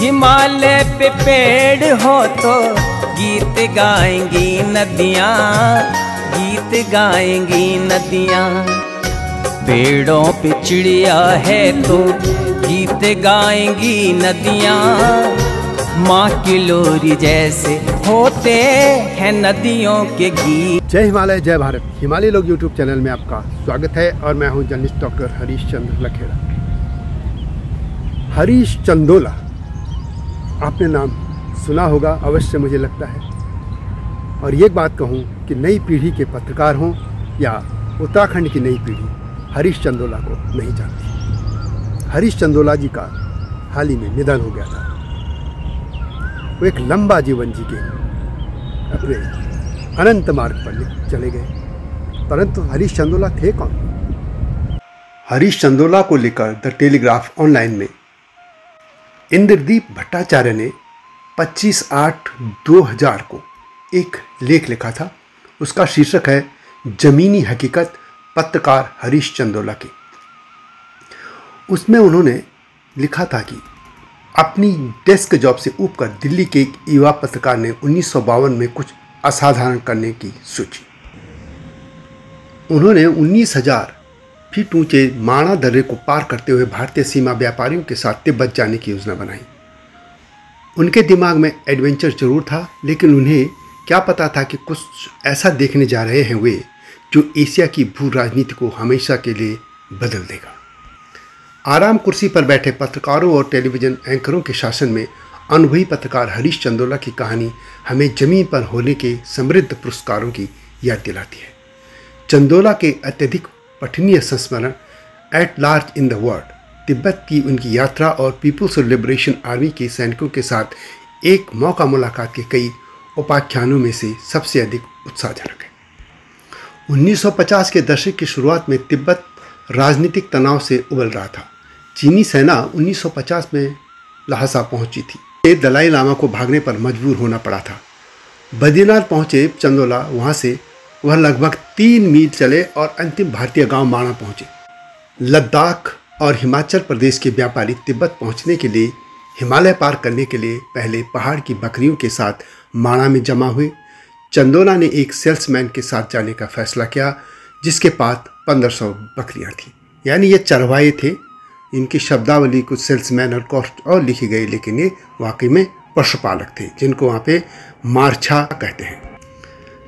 हिमालय पे पेड़ हो तो गीत गाएंगी नदियाँ, गीत गाएंगी नदियाँ। पेड़ों पे चिड़िया है तो गीत गाएंगी नदियाँ। माँ की लोरी जैसे होते हैं नदियों के गीत। जय हिमालय जय भारत। हिमालय लोग यूट्यूब चैनल में आपका स्वागत है और मैं हूं जर्नलिस्ट डॉक्टर हरीश चंद्र लखेड़ा। हरीश चंदोला, आपने नाम सुना होगा अवश्य मुझे लगता है। और ये बात कहूं कि नई पीढ़ी के पत्रकार हों या उत्तराखंड की नई पीढ़ी हरीश चंदोला को नहीं जानती। हरीश चंदोला जी का हाल ही में निधन हो गया था। वो एक लंबा जीवन जी के अपने अनंत मार्ग पर चले गए, परंतु हरीश चंदोला थे कौन? हरीश चंदोला को लेकर द टेलीग्राफ ऑनलाइन में इंद्रदीप भट्टाचार्य ने 25/8/2000 को एक लेख लिखा था। उसका शीर्षक है जमीनी हकीकत पत्रकार हरीश चंदोला की। उसमें उन्होंने लिखा था कि अपनी डेस्क जॉब से ऊपर दिल्ली के एक युवा पत्रकार ने 1952 में कुछ असाधारण करने की सोची। उन्होंने 19,000 फीट ऊंचे माणा दर्रे को पार करते हुए भारतीय सीमा व्यापारियों के साथ तिब्बत जाने की योजना बनाई। उनके दिमाग में एडवेंचर जरूर था, लेकिन उन्हें क्या पता था कि कुछ ऐसा देखने जा रहे हैं वे जो एशिया की भू राजनीति को हमेशा के लिए बदल देगा। आराम कुर्सी पर बैठे पत्रकारों और टेलीविज़न एंकरों के शासन में अनुभवी पत्रकार हरीश चंदोला की कहानी हमें जमीन पर होने के समृद्ध पुरस्कारों की याद दिलाती है। चंदोला के अत्यधिक पठनीय संस्मरण at large in the world, Tibet की उनकी यात्रा और पीपुल्स लिबरेशन आर्मी के सैनिकों के साथ एक मौका मुलाकात के कई उपाख्यानों में से सबसे अधिक उत्साहजनक है। 1950 के दशक की शुरुआत में तिब्बत राजनीतिक तनाव से उबल रहा था। चीनी सेना 1950 में लहासा पहुंची थी। दलाई लामा को भागने पर मजबूर होना पड़ा था। बद्रीनाथ पहुंचे चंदोला, वहां से वह लगभग 3 मील चले और अंतिम भारतीय गांव माणा पहुंचे। लद्दाख और हिमाचल प्रदेश के व्यापारी तिब्बत पहुंचने के लिए, हिमालय पार करने के लिए पहले पहाड़ की बकरियों के साथ माणा में जमा हुए। चंदोला ने एक सेल्समैन के साथ जाने का फैसला किया जिसके पास 1500 बकरियां थीं। यानी ये चरवाहे थे। इनकी शब्दावली कुछ सेल्समैन और कॉस्ट और लिखी गई, लेकिन ये वाकई में पशुपालक थे जिनको वहाँ पे मारछा कहते हैं।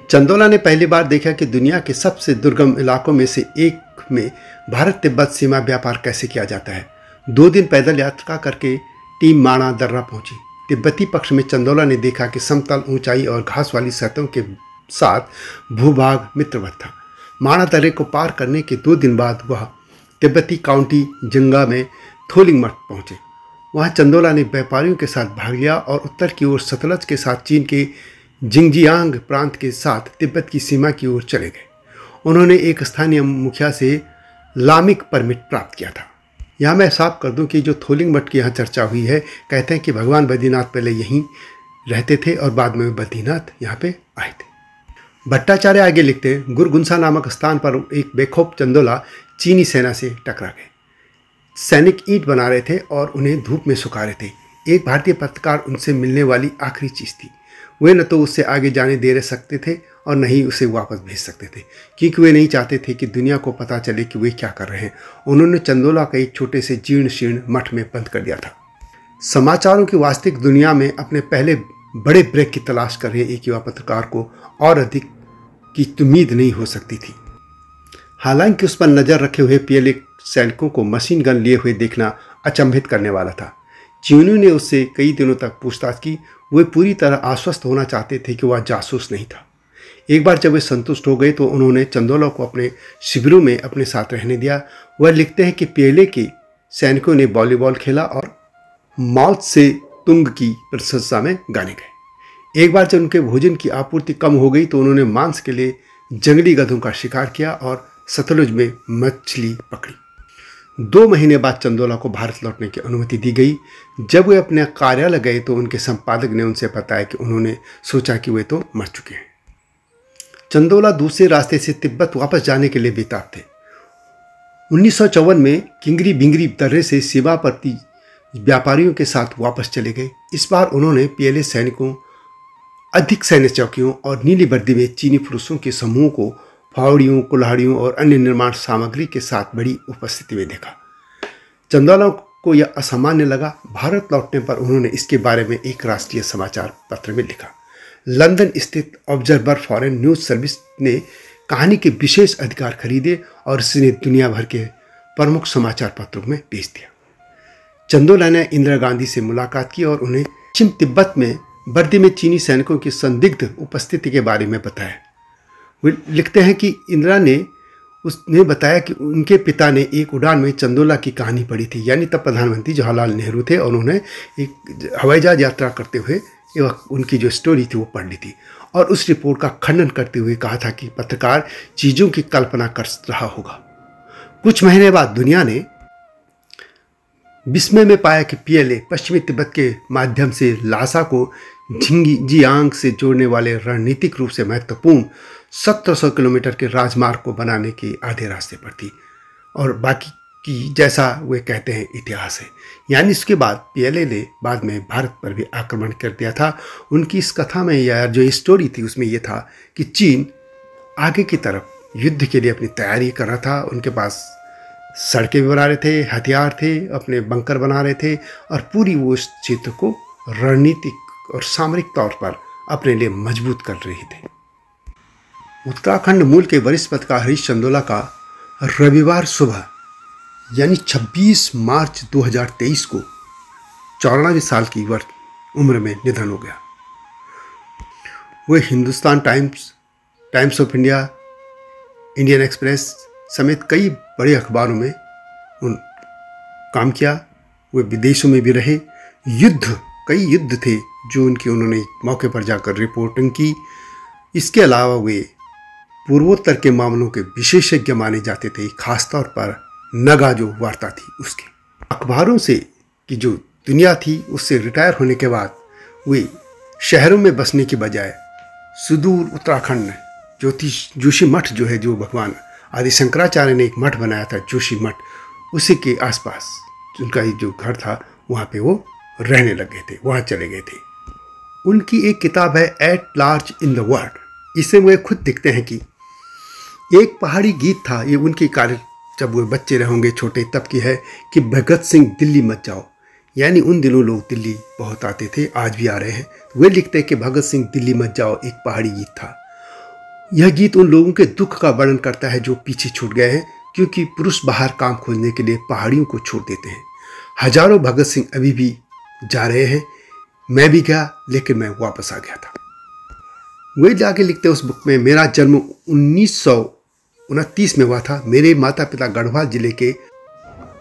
चंदोला ने पहली बार देखा कि दुनिया के सबसे दुर्गम इलाकों में से एक में भारत तिब्बत सीमा व्यापार कैसे किया जाता है। 2 दिन पैदल यात्रा करके टीम माणा दर्रा पहुंची। तिब्बती पक्ष में चंदोला ने देखा कि समतल, ऊंचाई और घास वाली सतहों के साथ भूभाग मित्रवत था। माणा दर्रे को पार करने के 2 दिन बाद वह तिब्बती काउंटी जंगा में थोलिंग मठ पहुंचे। वहां चंदोला ने व्यापारियों के साथ भाग लिया और उत्तर की ओर सतलज के साथ चीन के जिंगजियांग प्रांत के साथ तिब्बत की सीमा की ओर चले गए। उन्होंने एक स्थानीय मुखिया से लामिक परमिट प्राप्त किया था। यहाँ मैं साफ कर दूं कि जो थोलिंग मठ की यहाँ चर्चा हुई है, कहते हैं कि भगवान बद्रीनाथ पहले यहीं रहते थे और बाद में बद्रीनाथ यहाँ पे आए थे। भट्टाचार्य आगे लिखते हैं, गुरगुंसा नामक स्थान पर एक बेखौफ चंदोला चीनी सेना से टकरा गए। सैनिक ईंट बना रहे थे और उन्हें धूप में सुखा रहे थे। एक भारतीय पत्रकार उनसे मिलने वाली आखिरी चीज़ थी। वे न तो उससे आगे जाने दे सकते थे और न ही उसे वापस भेज सकते थे, क्योंकि वे नहीं चाहते थे कि दुनिया को पता चले कि वे क्या कर रहे हैं। उन्होंने चंदोला का एक छोटे से जीर्ण शीर्ण मठ में बंद कर दिया था। समाचारों की वास्तविक दुनिया में अपने पहले बड़े ब्रेक की तलाश कर रहे एक युवा पत्रकार को और अधिक की उम्मीद नहीं हो सकती थी। हालांकि उस पर नज़र रखे हुए पीएलए सैनिकों को मशीन गन लिए हुए देखना अचंभित करने वाला था। चीनियों ने उससे कई दिनों तक पूछताछ की। वे पूरी तरह आश्वस्त होना चाहते थे कि वह जासूस नहीं था। एक बार जब वे संतुष्ट हो गए तो उन्होंने चंदोला को अपने शिविरों में अपने साथ रहने दिया। वह लिखते हैं कि पीएलए के सैनिकों ने वॉलीबॉल खेला और मौत से तुंग की प्रशंसा में गाने गए। एक बार जब उनके भोजन की आपूर्ति कम हो गई तो उन्होंने मांस के लिए जंगली गधों का शिकार किया और सतलुज में मछली पकड़ी। 2 महीने बाद चंदोला को भारत लौटने की अनुमति दी गई। जब वे अपने कार्यालय गए तो उनके संपादक ने उनसे बताया कि उन्होंने सोचा कि वे तो मर चुके हैं। चंदोला दूसरे रास्ते से तिब्बत वापस जाने के लिए बेताब थे। 1954 में किंगरी बिंगरी दर्रे से सीमावर्ती व्यापारियों के साथ वापस चले गए। इस बार उन्होंने पीएलए सैनिकों, अधिक सैन्य चौकियों और नीली वर्दी में चीनी पुरुषों के समूह को फावड़ियों, कुल्हाड़ियों और अन्य निर्माण सामग्री के साथ बड़ी उपस्थिति में देखा। चंदोला को यह असामान्य लगा। भारत लौटने पर उन्होंने इसके बारे में एक राष्ट्रीय समाचार पत्र में लिखा। लंदन स्थित ऑब्जर्वर फॉरेन न्यूज सर्विस ने कहानी के विशेष अधिकार खरीदे और इसे दुनिया भर के प्रमुख समाचार पत्रों में भेज दिया। चंदोला ने इंदिरा गांधी से मुलाकात की और उन्हें पश्चिम तिब्बत में वर्दी में चीनी सैनिकों की संदिग्ध उपस्थिति के बारे में बताया। वे लिखते हैं कि इंदिरा ने उसने बताया कि उनके पिता ने एक उड़ान में चंदोला की कहानी पढ़ी थी, यानी तब प्रधानमंत्री जवाहरलाल नेहरू थे और उन्होंने एक हवाई जहाज यात्रा करते हुए उनकी जो स्टोरी थी वो पढ़ ली थी और उस रिपोर्ट का खंडन करते हुए कहा था कि पत्रकार चीज़ों की कल्पना कर रहा होगा। कुछ महीने बाद दुनिया ने विस्मय में पाया कि पीएलए पश्चिमी तिब्बत के माध्यम से लासा को झिंगजियांग से जोड़ने वाले रणनीतिक रूप से महत्वपूर्ण 1700 किलोमीटर के राजमार्ग को बनाने के आधे रास्ते पर थी और बाकी की जैसा वे कहते हैं इतिहास है। यानी इसके बाद पीएलए ने बाद में भारत पर भी आक्रमण कर दिया था। उनकी इस कथा में या जो स्टोरी थी उसमें यह था कि चीन आगे की तरफ युद्ध के लिए अपनी तैयारी कर रहा था। उनके पास सड़कें भी बना रहे थे, हथियार थे, अपने बंकर बना रहे थे और पूरी वो इस क्षेत्र को रणनीतिक और सामरिक तौर पर अपने लिए मजबूत कर रहे थे। उत्तराखंड मूल के वरिष्ठ पत्रकार हरीश चंदोला का रविवार सुबह यानी 26 मार्च 2023 को 94 साल की उम्र में निधन हो गया। वे Hindustan Times, Times of India, Indian Express समेत कई बड़े अखबारों में काम किया। वे विदेशों में भी रहे। कई युद्ध थे जो उन्होंने मौके पर जाकर रिपोर्टिंग की। इसके अलावा वे पूर्वोत्तर के मामलों के विशेषज्ञ माने जाते थे, खासतौर पर नगा जो वार्ता थी उसके। अखबारों से की जो दुनिया थी उससे रिटायर होने के बाद वे शहरों में बसने के बजाय सुदूर उत्तराखंड में जोशी मठ जो है, जो भगवान आदि शंकराचार्य ने एक मठ बनाया था जोशी मठ, उसी के आसपास उनका ही जो घर था वहाँ पे वो रहने लग गए थे, वहाँ चले गए थे। उनकी एक किताब है at large in the world. इससे वे खुद दिखते हैं कि एक पहाड़ी गीत था, ये उनकी कार्य जब वे बच्चे रहेंगे छोटे तब की है कि भगत सिंह दिल्ली मत जाओ, यानी उन दिनों लोग दिल्ली बहुत आते थे, आज भी आ रहे हैं। वे लिखते हैं कि भगत सिंह दिल्ली मत जाओ एक पहाड़ी गीत था। यह गीत उन लोगों के दुख का वर्णन करता है जो पीछे छूट गए हैं, क्योंकि पुरुष बाहर काम खोजने के लिए पहाड़ियों को छोड़ देते हैं। हजारों भगत सिंह अभी भी जा रहे हैं। मैं भी गया लेकिन मैं वापस आ गया था। वे जाके लिखते उस बुक में, मेरा जन्म 1929 में हुआ था। मेरे माता पिता गढ़वाल जिले के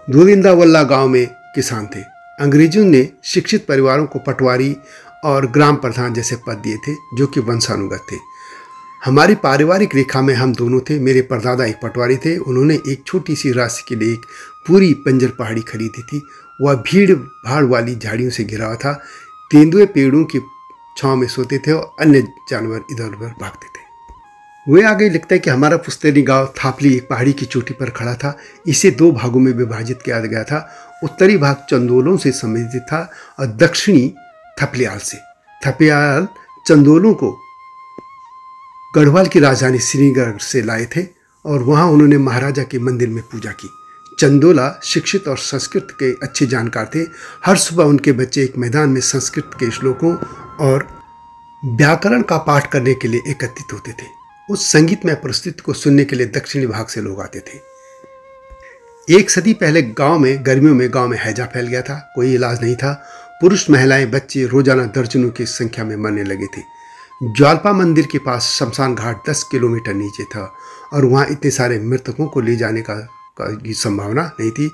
धोलिंदावल्ला गांव में किसान थे। अंग्रेजों ने शिक्षित परिवारों को पटवारी और ग्राम प्रधान जैसे पद दिए थे जो कि वंशानुगत थे। हमारी पारिवारिक रेखा में हम दोनों थे। मेरे परदादा एक पटवारी थे। उन्होंने एक छोटी सी राशि के लिए एक पूरी बंजर पहाड़ी खरीदी थी। वह भीड़ भाड़ वाली झाड़ियों से घिरा हुआ था। तेंदुए पेड़ों की छांव में सोते थे और अन्य जानवर इधर उधर भागते थे। वे आगे लिखते हैं कि हमारा पुश्तैनी गांव थापली एक पहाड़ी की चोटी पर खड़ा था। इसे 2 भागों में विभाजित किया गया था। उत्तरी भाग चंदोलों से संबंधित था और दक्षिणी थपलियाल से। थपलियाल चंदोलों को गढ़वाल की राजधानी श्रीनगर से लाए थे और वहां उन्होंने महाराजा के मंदिर में पूजा की। चंदोला शिक्षित और संस्कृत के अच्छे जानकार थे। हर सुबह उनके बच्चे एक मैदान में संस्कृत के श्लोकों और व्याकरण का पाठ करने के लिए एकत्रित होते थे। उस संगीतमय प्रस्तुति को सुनने के लिए दक्षिणी भाग से लोग आते थे। 1 सदी पहले गांव में गर्मियों में गांव में हैजा फैल गया था। कोई इलाज नहीं था। पुरुष, महिलाएं, बच्चे रोजाना दर्जनों की संख्या में मरने लगे थे। ज्वालपा मंदिर के पास शमशान घाट 10 किलोमीटर नीचे था और वहाँ इतने सारे मृतकों को ले जाने की संभावना नहीं थी।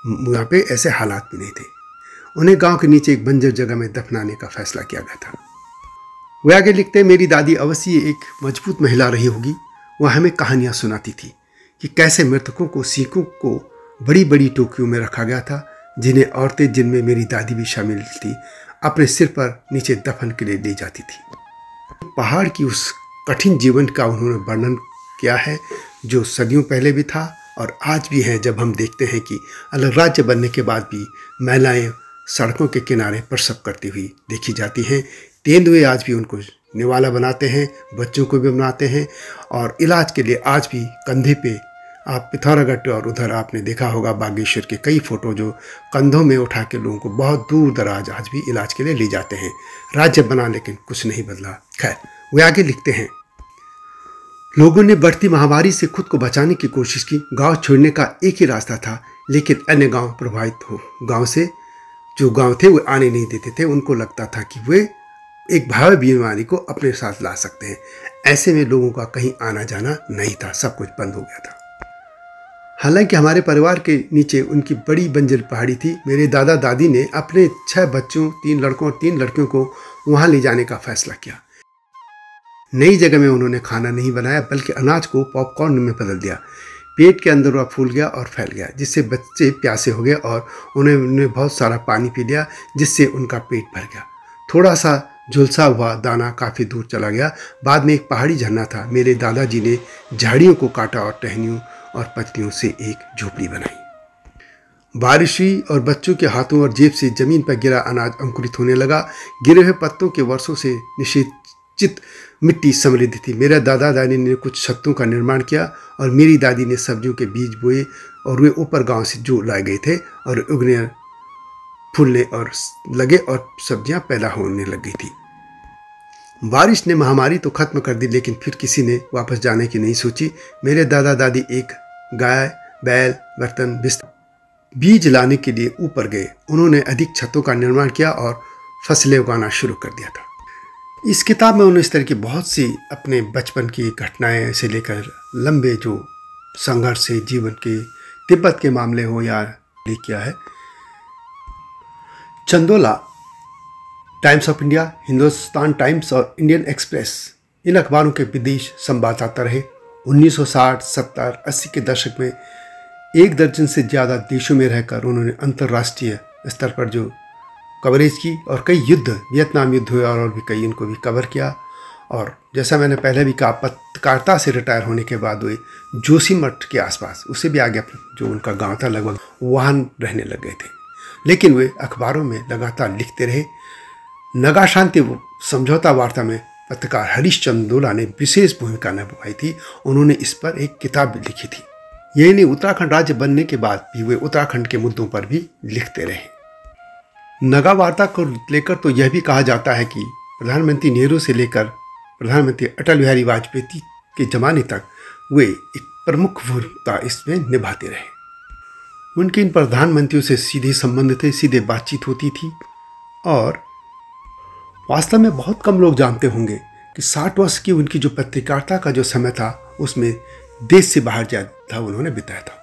वहाँ पे ऐसे हालात भी नहीं थे। उन्हें गांव के नीचे एक बंजर जगह में दफनाने का फैसला किया गया था। वे आगे लिखते हैं, मेरी दादी अवश्य एक मजबूत महिला रही होगी। वह हमें कहानियाँ सुनाती थी कि कैसे मृतकों को सीखों को बड़ी बड़ी टोकरियों में रखा गया था, जिन्हें औरतें, जिनमें मेरी दादी भी शामिल थी, अपने सिर पर नीचे दफन के लिए ले जाती थी। पहाड़ की उस कठिन जीवन का उन्होंने वर्णन किया है जो सदियों पहले भी था और आज भी है। जब हम देखते हैं कि अलग राज्य बनने के बाद भी महिलाएं सड़कों के किनारे प्रसव करती हुई देखी जाती हैं। तेंदुए आज भी उनको निवाला बनाते हैं, बच्चों को भी बनाते हैं और इलाज के लिए आज भी कंधे पे, आप पिथौरागढ़ और उधर आपने देखा होगा बागेश्वर के कई फोटो जो कंधों में उठा के लोगों को बहुत दूर दराज आज भी इलाज के लिए ले जाते हैं। राज्य बना लेकिन कुछ नहीं बदला। खैर, वे आगे लिखते हैं, लोगों ने बढ़ती महामारी से खुद को बचाने की कोशिश की। गांव छोड़ने का एक ही रास्ता था, लेकिन अन्य गांव प्रभावित हो गांव से जो गांव थे वो आने नहीं देते थे। उनको लगता था कि वे एक भयावह बीमारी को अपने साथ ला सकते हैं। ऐसे में लोगों का कहीं आना जाना नहीं था, सब कुछ बंद हो गया था। हालांकि हमारे परिवार के नीचे उनकी बड़ी बंजर पहाड़ी थी। मेरे दादा दादी ने अपने 6 बच्चों, 3 लड़कों और 3 लड़कियों को वहां ले जाने का फैसला किया। नई जगह में उन्होंने खाना नहीं बनाया, बल्कि अनाज को पॉपकॉर्न में बदल दिया। पेट के अंदर वह फूल गया और फैल गया, जिससे बच्चे प्यासे हो गए और उन्होंने बहुत सारा पानी पी लिया, जिससे उनका पेट भर गया। थोड़ा सा झुलसा हुआ दाना काफ़ी दूर चला गया। बाद में एक पहाड़ी झरना था। मेरे दादाजी ने झाड़ियों को काटा और टहनियों और पत्तियों से एक झोपड़ी बनाई। बारिश हुई और बच्चों के हाथों और जेब से जमीन पर गिरा अनाज अंकुरित होने लगा। गिरे हुए पत्तों के वर्षों से निषेचित मिट्टी समृद्ध थी। मेरा दादा दादी ने कुछ छत्तों का निर्माण किया और मेरी दादी ने सब्जियों के बीज बोए और वे ऊपर गांव से जो लाए गए थे और उगने फूलने और लगे और सब्जियां पैदा होने लग गई थी। बारिश ने महामारी तो खत्म कर दी, लेकिन फिर किसी ने वापस जाने की नहीं सोची। मेरे दादा दादी एक गाय, बैल, बर्तन, बिस्तर, बीज लाने के लिए ऊपर गए। उन्होंने अधिक छतों का निर्माण किया और फसलें उगाना शुरू कर दिया था। इस किताब में उन्होंने इस तरह की बहुत सी अपने बचपन की घटनाएं से लेकर लंबे जो संघर्ष से जीवन के तिब्बत के मामले हो या लिख किया है। Chandola, times of India, Hindustan times और इंडियन एक्सप्रेस, इन अखबारों के विदेश संवाददाता रहे। 1960, 70, 80 के दशक में 1 दर्जन से ज़्यादा देशों में रहकर उन्होंने अंतर्राष्ट्रीय स्तर पर जो कवरेज की और कई युद्ध, वियतनाम युद्ध हुए और भी कई, इनको भी कवर किया। और जैसा मैंने पहले भी कहा, पत्रकारिता से रिटायर होने के बाद वे जोशीमठ के आसपास, उससे भी आगे जो उनका गांव था लगभग, वहाँ रहने लग गए थे। लेकिन वे अखबारों में लगातार लिखते रहे। नगा शांति समझौता वार्ता में पत्रकार हरीश चंदोला ने विशेष भूमिका निभाई थी। उन्होंने इस पर एक किताब भी लिखी थी। यही नहीं, उत्तराखंड राज्य बनने के बाद भी वे उत्तराखंड के मुद्दों पर भी लिखते रहे। नगा वार्ता को लेकर तो यह भी कहा जाता है कि प्रधानमंत्री नेहरू से लेकर प्रधानमंत्री अटल बिहारी वाजपेयी के ज़माने तक वे एक प्रमुख भूमिका इसमें निभाते रहे। उनके इन प्रधानमंत्रियों से सीधे संबंध थे, सीधे बातचीत होती थी। और वास्तव में बहुत कम लोग जानते होंगे कि 60 वर्ष की उनकी जो पत्रकारिता का जो समय था, उसमें देश से बाहर ज़्यादा उन्होंने बिताया था।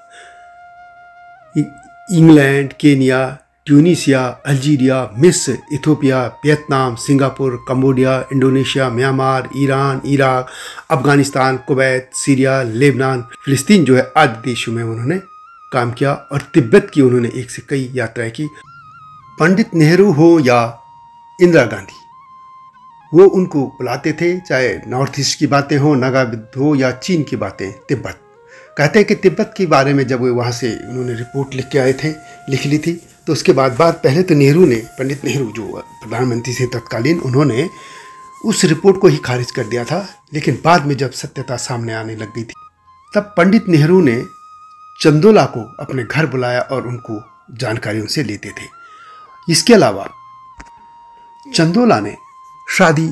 इंग्लैंड, केनिया, ट्यूनीसिया, अल्जीरिया, मिस्र, Ethiopia, Vietnam, Singapore, Cambodia, Indonesia, Myanmar, Iran, Iraq, Afghanistan, Kuwait, Syria, Lebanon, फिलिस्तीन जो है आदि देशों में उन्होंने काम किया। और तिब्बत की उन्होंने एक से कई यात्राएं की। पंडित नेहरू हो या इंदिरा गांधी, वो उनको बुलाते थे, चाहे नॉर्थ ईस्ट की बातें हो, नागा युद्ध हो या चीन की बातें। तिब्बत कहते हैं कि तिब्बत के बारे में जब वे वहाँ से उन्होंने रिपोर्ट लिख के आए थे, लिख ली थी, तो उसके बाद पहले तो नेहरू ने, पंडित नेहरू जो प्रधानमंत्री थे तत्कालीन, उन्होंने उस रिपोर्ट को ही खारिज कर दिया था। लेकिन बाद में जब सत्यता सामने आने लग गई थी, तब पंडित नेहरू ने चंदोला को अपने घर बुलाया और उनको जानकारी उनसे लेते थे। इसके अलावा चंदोला ने शादी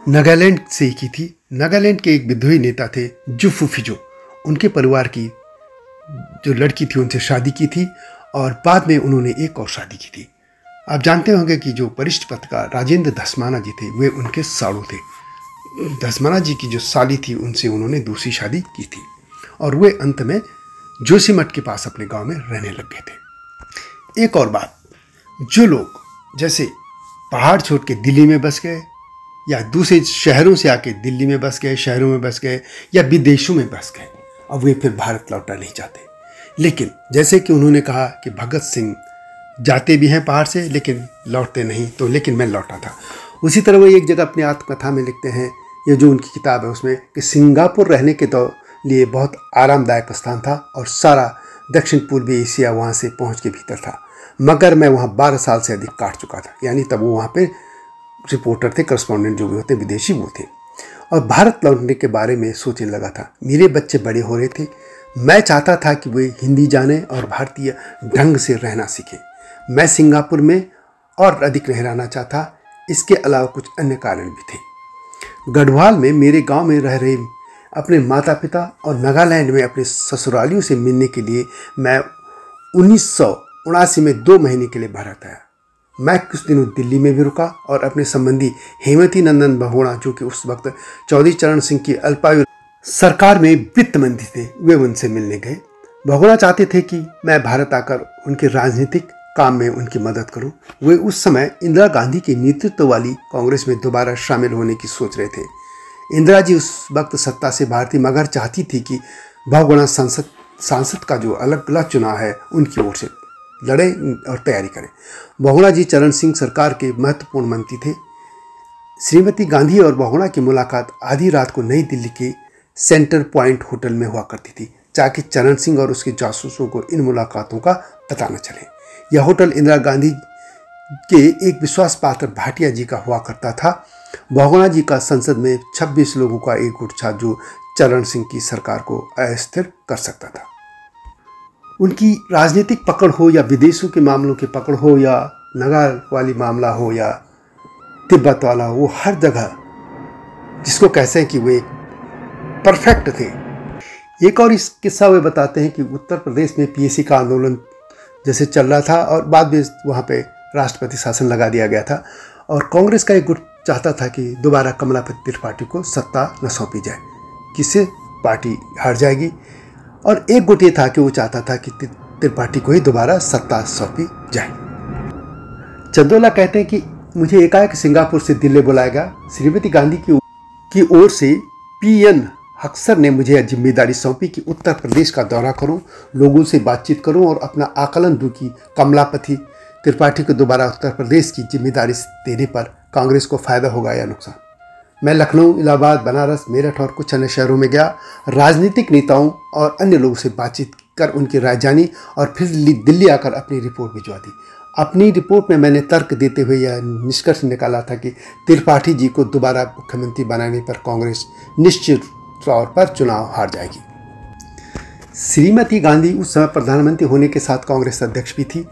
नागालैंड से की थी। नागालैंड के एक विद्रोही नेता थे जुफू फिजो, उनके परिवार की जो लड़की थी उनसे शादी की थी और बाद में उन्होंने एक और शादी की थी। आप जानते होंगे कि जो वरिष्ठ पत्रकार राजेंद्र धस्माना जी थे, वे उनके साड़ू थे। धस्माना जी की जो साली थी, उनसे उन्होंने दूसरी शादी की थी और वे अंत में जोशीमठ के पास अपने गांव में रहने लग गए थे। एक और बात, जो लोग जैसे पहाड़ छोड़ के दिल्ली में बस गए या दूसरे शहरों से आके दिल्ली में बस गए, शहरों में बस गए या विदेशों में बस गए, अब वे फिर भारत लौटना नहीं चाहते। लेकिन जैसे कि उन्होंने कहा कि भगत सिंह जाते भी हैं पहाड़ से लेकिन लौटते नहीं, तो लेकिन मैं लौटा था। उसी तरह वो एक जगह अपनी आत्मकथा में लिखते हैं, ये जो उनकी किताब है उसमें, कि सिंगापुर रहने के तो लिए बहुत आरामदायक स्थान था और सारा दक्षिण पूर्वी एशिया वहाँ से पहुँच के भीतर था। मगर मैं वहाँ 12 साल से अधिक काट चुका था, यानी तब वो वहाँ पे रिपोर्टर थे, करस्पॉन्डेंट जो भी होते विदेशी वो थे, और भारत लौटने के बारे में सोचने लगा था। मेरे बच्चे बड़े हो रहे थे, मैं चाहता था कि वे हिंदी जाने और भारतीय ढंग से रहना सीखें। मैं सिंगापुर में और अधिक रहना चाहता, इसके अलावा कुछ अन्य कारण भी थे। गढ़वाल में मेरे गांव में रह रहे अपने माता पिता और नागालैंड में अपने ससुरालियों से मिलने के लिए मैं 1979 में 2 महीने के लिए भारत आया। मैं कुछ दिनों दिल्ली में भी रुका और अपने संबंधी हेमवती नंदन बहुगुणा, जो कि उस वक्त चौधरी चरण सिंह की अल्पायु सरकार में वित्त मंत्री थे, वे उनसे मिलने गए। बहुगुणा चाहते थे कि मैं भारत आकर उनके राजनीतिक काम में उनकी मदद करूं। वे उस समय इंदिरा गांधी के नेतृत्व वाली कांग्रेस में दोबारा शामिल होने की सोच रहे थे। इंदिरा जी उस वक्त सत्ता से बाहर थी, मगर चाहती थी कि बहुगुणा सांसद का जो अलग अलग चुनाव है उनकी ओर से लड़े और तैयारी करें। बहुगुणा जी चरण सिंह सरकार के महत्वपूर्ण मंत्री थे। श्रीमती गांधी और बहुगुणा की मुलाकात आधी रात को नई दिल्ली के सेंटर पॉइंट होटल में हुआ करती थी, ताकि चरण सिंह और उसके जासूसों को इन मुलाकातों का पता न चले। यह होटल इंदिरा गांधी के एक विश्वास पात्र भाटिया जी का हुआ करता था। बहुगुणा जी का संसद में 26 लोगों का एक गुट था, जो चरण सिंह की सरकार को अस्थिर कर सकता था। उनकी राजनीतिक पकड़ हो या विदेशों के मामलों की पकड़ हो या नगाल वाली मामला हो या तिब्बत वाला, वो हर जगह जिसको कहते हैं कि वे परफेक्ट थे। एक और इस किस्सा वे बताते हैं कि उत्तर प्रदेश में पीएसी का आंदोलन जैसे चल रहा था और बाद में वहाँ पे राष्ट्रपति शासन लगा दिया गया था, और कांग्रेस का एक गुट चाहता था कि दोबारा कमलापति त्रिपाठी को सत्ता न सौंपी जाए, किससे पार्टी हार जाएगी। और एक गुट ये था कि वो चाहता था कि त्रिपाठी को ही दोबारा सत्ता सौंपी जाए। चंदोला कहते हैं कि मुझे एकाएक सिंगापुर से दिल्ली बुलाया गया। श्रीमती गांधी की ओर से पीएन हक्सर ने मुझे यह जिम्मेदारी सौंपी कि उत्तर प्रदेश का दौरा करूं, लोगों से बातचीत करूं और अपना आकलन दूं कि कमलापति त्रिपाठी को दोबारा उत्तर प्रदेश की जिम्मेदारी देने पर कांग्रेस को फायदा होगा या नुकसान। मैं लखनऊ, इलाहाबाद, बनारस, मेरठ और कुछ अन्य शहरों में गया। राजनीतिक नेताओं और अन्य लोगों से बातचीत कर उनकी राय जानी और फिर दिल्ली आकर अपनी रिपोर्ट भिजवा दी। अपनी रिपोर्ट में मैंने तर्क देते हुए यह निष्कर्ष निकाला था कि त्रिपाठी जी को दोबारा मुख्यमंत्री बनाने पर कांग्रेस निश्चित तौर पर चुनाव हार जाएगी। श्रीमती गांधी उस समय प्रधानमंत्री होने के साथ कांग्रेस अध्यक्ष भी थी।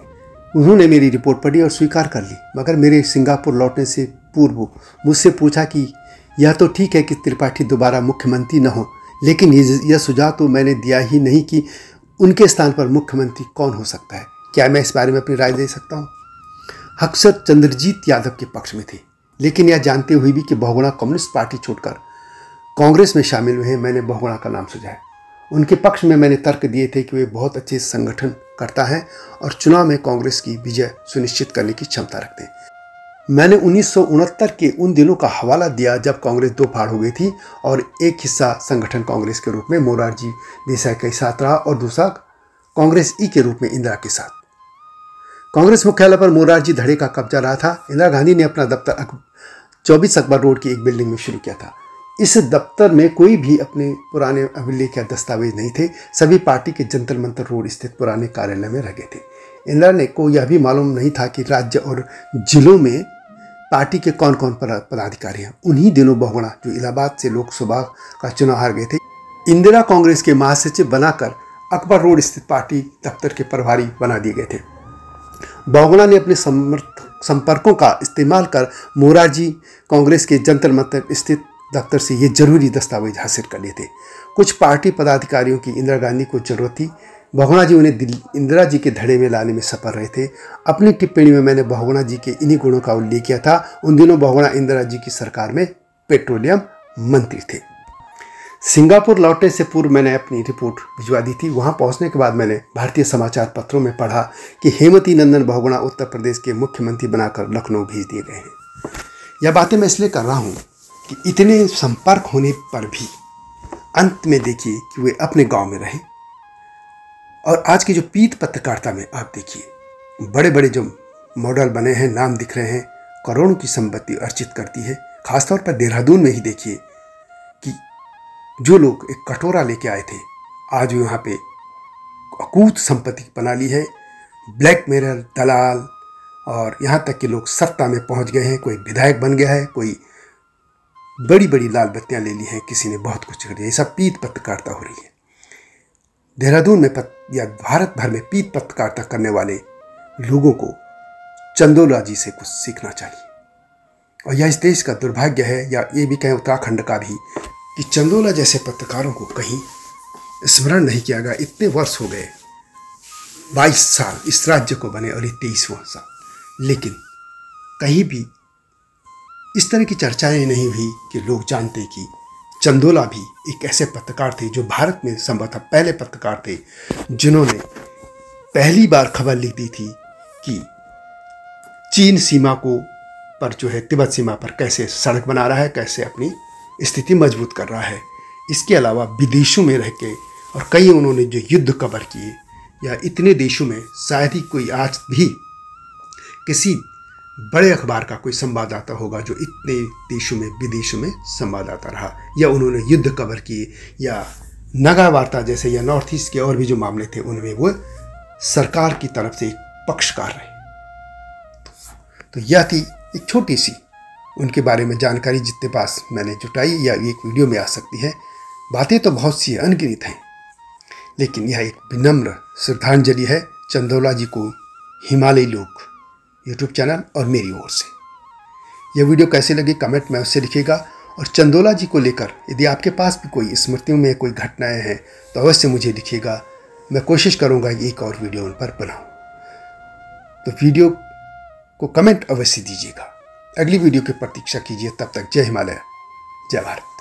उन्होंने मेरी रिपोर्ट पढ़ी और स्वीकार कर ली, मगर मेरे सिंगापुर लौटने से पूर्व मुझसे पूछा कि यह तो ठीक है कि त्रिपाठी दोबारा मुख्यमंत्री न हो, लेकिन यह सुझाव तो मैंने दिया ही नहीं कि उनके स्थान पर मुख्यमंत्री कौन हो सकता है। क्या मैं इस बारे में अपनी राय दे सकता हूँ? हक्सर चंद्रजीत यादव के पक्ष में थे, लेकिन यह जानते हुए भी कि बहुगुणा कम्युनिस्ट पार्टी छोड़कर कांग्रेस में शामिल हुए हैं, मैंने बहुगुणा का नाम सुझाया। उनके पक्ष में मैंने तर्क दिए थे कि वे बहुत अच्छे संगठन करता है और चुनाव में कांग्रेस की विजय सुनिश्चित करने की क्षमता रखते हैं। मैंने 1969 के उन दिनों का हवाला दिया जब कांग्रेस दो फाड़ हो गई थी और एक हिस्सा संगठन कांग्रेस के रूप में मोरारजी देसाई के साथ रहा और दूसरा कांग्रेस ई के रूप में इंदिरा के साथ। कांग्रेस मुख्यालय पर मोरारजी धड़े का कब्जा रहा था। इंदिरा गांधी ने अपना दफ्तर 24 अकबर रोड की एक बिल्डिंग में शुरू किया था। इस दफ्तर में कोई भी अपने पुराने अभिलेख या दस्तावेज नहीं थे। सभी पार्टी के जंतर मंतर रोड स्थित पुराने कार्यालय में रह गए थे। इंदिरा को यह भी मालूम नहीं था कि राज्य और जिलों में पार्टी के कौन कौन पदाधिकारी हैं। उन्हीं दिनों बहुगुणा, जो इलाहाबाद से लोकसभा का चुनाव हार गए थे, इंदिरा कांग्रेस के महासचिव बनाकर अकबर रोड स्थित पार्टी दफ्तर के प्रभारी बना दिए गए थे। बहुगुणा ने अपने संपर्कों का इस्तेमाल कर मोरारजी कांग्रेस के जंतर मंतर स्थित दफ्तर से ये जरूरी दस्तावेज हासिल कर लिए थे। कुछ पार्टी पदाधिकारियों की इंदिरा गांधी को जरूरत थी। बहुगुणा जी उन्हें इंदिरा जी के धड़े में लाने में सफल रहे थे। अपनी टिप्पणी में मैंने बहुगुणा जी के इन्हीं गुणों का उल्लेख किया था। उन दिनों बहुगुणा इंदिरा जी की सरकार में पेट्रोलियम मंत्री थे। सिंगापुर लौटने से पूर्व मैंने अपनी रिपोर्ट भिजवा दी थी। वहां पहुंचने के बाद मैंने भारतीय समाचार पत्रों में पढ़ा कि हेमवती नंदन बहुगुणा उत्तर प्रदेश के मुख्यमंत्री बनाकर लखनऊ भेज दिए गए हैं। यह बातें मैं इसलिए कर रहा हूं कि इतने संपर्क होने पर भी अंत में देखिए कि वे अपने गांव में रहे। और आज की जो पीठ पत्रकारिता में आप देखिए, बड़े बड़े जो मॉडल बने हैं, नाम दिख रहे हैं, करोड़ों की संपत्ति अर्जित करती है। खासतौर पर देहरादून में ही देखिए कि जो लोग एक कटोरा लेके आए थे, आज यहाँ पे अकूत संपत्ति बना ली है। ब्लैकमेलर, दलाल और यहाँ तक कि लोग सत्ता में पहुँच गए हैं। कोई विधायक बन गया है, कोई बड़ी बड़ी लाल बत्तियाँ ले ली हैं, किसी ने बहुत कुछ कर दिया। ये सब पीत पत्रकारिता हो रही है। देहरादून में या भारत भर में पीत पत्रकारिता करने वाले लोगों को चंदोला जी से कुछ सीखना चाहिए। और यह इस देश का दुर्भाग्य है, या ये भी कहें उत्तराखंड का भी, कि चंदोला जैसे पत्रकारों को कहीं स्मरण नहीं किया गया। इतने वर्ष हो गए, 22 साल इस राज्य को बने और ये 23वां साल, लेकिन कहीं भी इस तरह की चर्चाएं नहीं हुई कि लोग जानते कि चंदोला भी एक ऐसे पत्रकार थे जो भारत में संभवतः पहले पत्रकार थे जिन्होंने पहली बार खबर लिख दी थी कि चीन सीमा को पर जो है तिब्बत सीमा पर कैसे सड़क बना रहा है, कैसे अपनी स्थिति मजबूत कर रहा है। इसके अलावा विदेशों में रह के और कई उन्होंने जो युद्ध कवर किए, या इतने देशों में शायद ही कोई आज भी किसी बड़े अखबार का कोई संवाददाता होगा जो इतने देशों में विदेशों में संवाददाता रहा, या उन्होंने युद्ध कवर किए, या नगा वार्ता जैसे या नॉर्थ ईस्ट के और भी जो मामले थे उनमें वो सरकार की तरफ से एक पक्षकार रहे। तो यह थी एक छोटी सी उनके बारे में जानकारी जितने पास मैंने जुटाई, या एक वीडियो में आ सकती है। बातें तो बहुत सी अनगिनत हैं, लेकिन यह एक विनम्र श्रद्धांजलि है चंदोला जी को, हिमालयी लोग यूट्यूब चैनल और मेरी ओर से। यह वीडियो कैसे लगी कमेंट में अवश्य लिखिएगा। और चंदोला जी को लेकर यदि आपके पास भी कोई स्मृतियों में कोई घटनाएं हैं तो अवश्य मुझे लिखिएगा। मैं कोशिश करूंगा कि एक और वीडियो उन पर बनाऊं। तो वीडियो को कमेंट अवश्य दीजिएगा। अगली वीडियो की प्रतीक्षा कीजिए। तब तक जय हिमालय, जय भारत।